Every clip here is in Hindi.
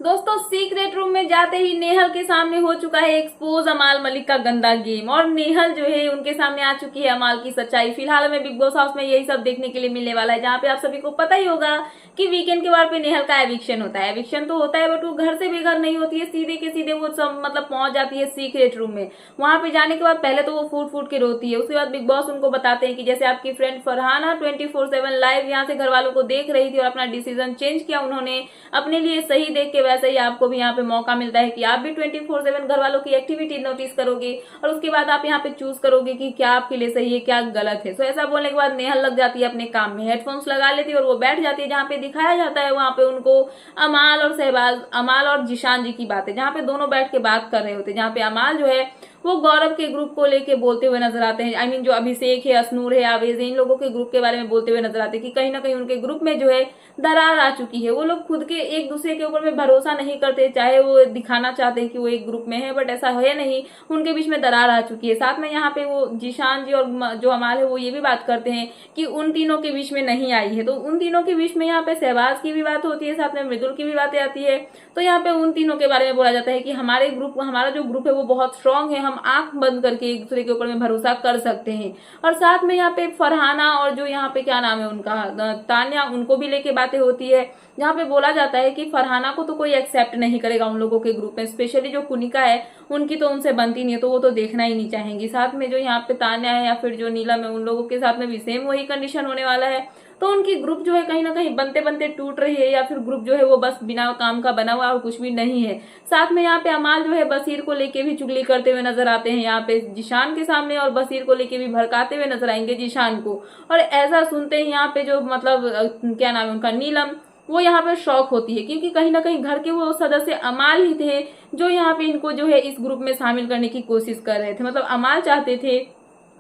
दोस्तों सीक्रेट रूम में जाते ही नेहल के सामने हो चुका है एक्सपोज अमाल मलिक का गंदा गेम और नेहल जो है उनके सामने आ चुकी है अमाल की सच्चाई। फिलहाल हमें बिग बॉस हाउस में यही सब देखने के लिए मिलने वाला है, जहाँ पे आप सभी को पता ही होगा कि वीकेंड के बाद पे नेहल का एविक्शन होता है। एविक्शन तो होता है बट वो घर से बेघर नहीं होती है, सीधे के सीधे वो सब मतलब पहुंच जाती है सीक्रेट रूम में। वहां पे जाने के बाद पहले तो वो फूट फूट के रोती है, उसके बाद बिग बॉस उनको बताते हैं कि जैसे आपकी फ्रेंड फरहाना 24/7 लाइव यहाँ से घर वालों को देख रही थी और अपना डिसीजन चेंज किया उन्होंने अपने लिए सही देख के, वैसे ही आपको भी यहाँ पे मौका मिलता है कि आप भी 24/7 घर वालों की एक्टिविटी नोटिस करोगे और उसके बाद आप यहाँ पे चूज करोगे कि क्या आपके लिए सही है क्या गलत है। सो ऐसा बोलने के बाद नेहल लग जाती है अपने काम में, हेडफोन्स लगा लेती है और वो बैठ जाती है जहाँ पे दिखाया जाता है वहां पे उनको अमाल और शहबाज, अमाल और जिशान जी की बातें, जहाँ पे दोनों बैठ के बात कर रहे होते हैं। जहाँ पे अमाल जो है वो गौरव के ग्रुप को लेके बोलते हुए नजर आते हैं, जो अभिषेक है, असनूर है, आवेज है, इन लोगों के ग्रुप के बारे में बोलते हुए नजर आते हैं कि कहीं ना कहीं उनके ग्रुप में जो है दरार आ चुकी है। वो लोग खुद के एक दूसरे के ऊपर में भरोसा नहीं करते, चाहे वो दिखाना चाहते हैं कि वो एक ग्रुप में है बट ऐसा है नहीं, उनके बीच में दरार आ चुकी है। साथ में यहाँ पे वो जिशान जी और जो अमाल है वो ये भी बात करते हैं कि उन तीनों के बीच में नहीं आई है, तो उन तीनों के बीच में यहाँ पे शहबाज की भी बात होती है, साथ में मृदुल की भी बातें आती है। तो यहाँ पे उन तीनों के बारे में बोला जाता है कि हमारा जो ग्रुप है वो बहुत स्ट्रांग है, हम आंख बंद करके एक दूसरे के ऊपर में भरोसा कर सकते हैं। और साथ में यहाँ पे फरहाना और जो यहाँ पे क्या नाम है उनका, तान्या, उनको भी लेके बातें होती है, जहाँ पे बोला जाता है कि फरहाना को तो कोई एक्सेप्ट नहीं करेगा उन लोगों के ग्रुप में, स्पेशली जो कुनिका है उनकी तो उनसे बनती नहीं है, तो वो तो देखना ही नहीं चाहेंगी। साथ में जो यहाँ पे तान्या है या फिर जो नीलम है उन लोगों के साथ में भी सेम वही कंडीशन होने वाला है। तो उनकी ग्रुप जो है कहीं ना कहीं बनते बनते टूट रही है, या फिर ग्रुप जो है वो बस बिना काम का बना हुआ और कुछ भी नहीं है। साथ में यहाँ पे अमाल जो है बसीर को लेके भी चुगली करते हुए नजर आते हैं यहाँ पे जिशान के सामने, और बसीर को लेके भी भड़काते हुए नजर आएंगे जिशान को। और ऐसा सुनते ही यहाँ पे जो मतलब क्या नाम है उनका, नीलम, वो यहाँ पे शौक होती है, क्योंकि कहीं ना कहीं घर के वो सदस्य अमाल ही थे जो यहाँ पे इनको जो है इस ग्रुप में शामिल करने की कोशिश कर रहे थे। मतलब अमाल चाहते थे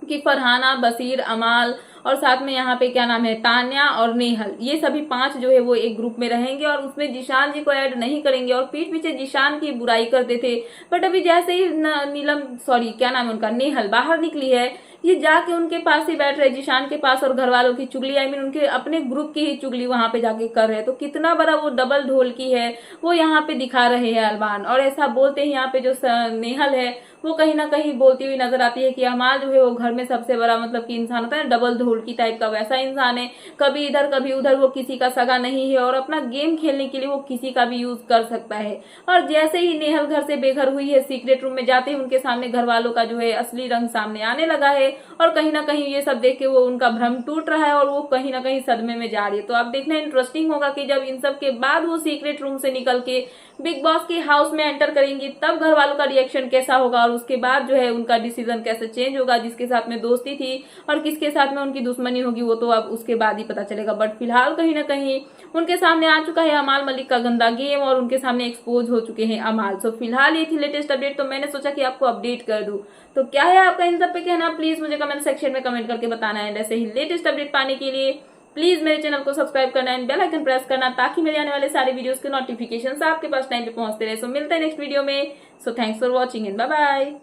कि फरहाना, बसीर, अमाल और साथ में यहाँ पे क्या नाम है तान्या और नेहल, ये सभी 5 जो है वो एक ग्रुप में रहेंगे और उसमें जिशान जी को ऐड नहीं करेंगे और पीठ पीछे जिशान की बुराई करते थे। बट अभी जैसे ही नीलम, सॉरी क्या नाम है उनका, नेहल बाहर निकली है, ये जाके उनके पास ही बैठ रहे जिशान के पास और घर वालों की चुगली, उनके अपने ग्रुप की ही चुगली वहां पे जाके कर रहे हैं। तो कितना बड़ा वो डबल ढोल की है वो यहाँ पे दिखा रहे हैं अलवान। और ऐसा बोलते ही यहाँ पे जो नेहल है वो कहीं ना कहीं बोलती हुई नजर आती है कि अमाल जो है वो घर में सबसे बड़ा मतलब कि इंसान होता है डबल ढोलकी टाइप का, वैसा इंसान है, कभी इधर कभी उधर, वो किसी का सगा नहीं है और अपना गेम खेलने के लिए वो किसी का भी यूज कर सकता है। और जैसे ही नेहल घर से बेघर हुई है, सीक्रेट रूम में जाते ही उनके सामने घर वालों का जो है असली रंग सामने आने लगा है और कहीं ना कहीं ये सब देख के वो उनका भ्रम टूट रहा है और वो कहीं ना कहीं सदमे में जा रही है। तो अब देखना इंटरेस्टिंग होगा कि जब इन सब के बाद वो सीक्रेट रूम से निकल के बिग बॉस के हाउस में एंटर करेंगी तब घर वालों का रिएक्शन कैसा होगा और उसके बाद जो है उनका डिसीजन कैसे चेंज होगा, जिसके साथ में दोस्ती थी और किसके साथ में उनकी दुश्मनी होगी वो तो अब उसके बाद ही पता चलेगा। बट फिलहाल कहीं ना कहीं उनके सामने आ चुका है अमाल मलिक का गंदा गेम और उनके सामने एक्सपोज हो चुके हैं अमाल। सो फिलहाल ये थी लेटेस्ट अपडेट, तो मैंने सोचा कि आपको अपडेट कर दूं। तो क्या है आपका इन सब पे कहना, प्लीज मुझे कमेंट सेक्शन में कमेंट करके बताना है। ऐसे ही लेटेस्ट अपडेट पाने के लिए प्लीज मेरे चैनल को सब्सक्राइब करना एंड बेल आइकन प्रेस करना, ताकि मेरे आने वाले सारे वीडियोस के नोटिफिकेशन आपके पास टाइम पे पहुंचते रहे। सो मिलते हैं नेक्स्ट वीडियो में। So thanks for watching and bye bye.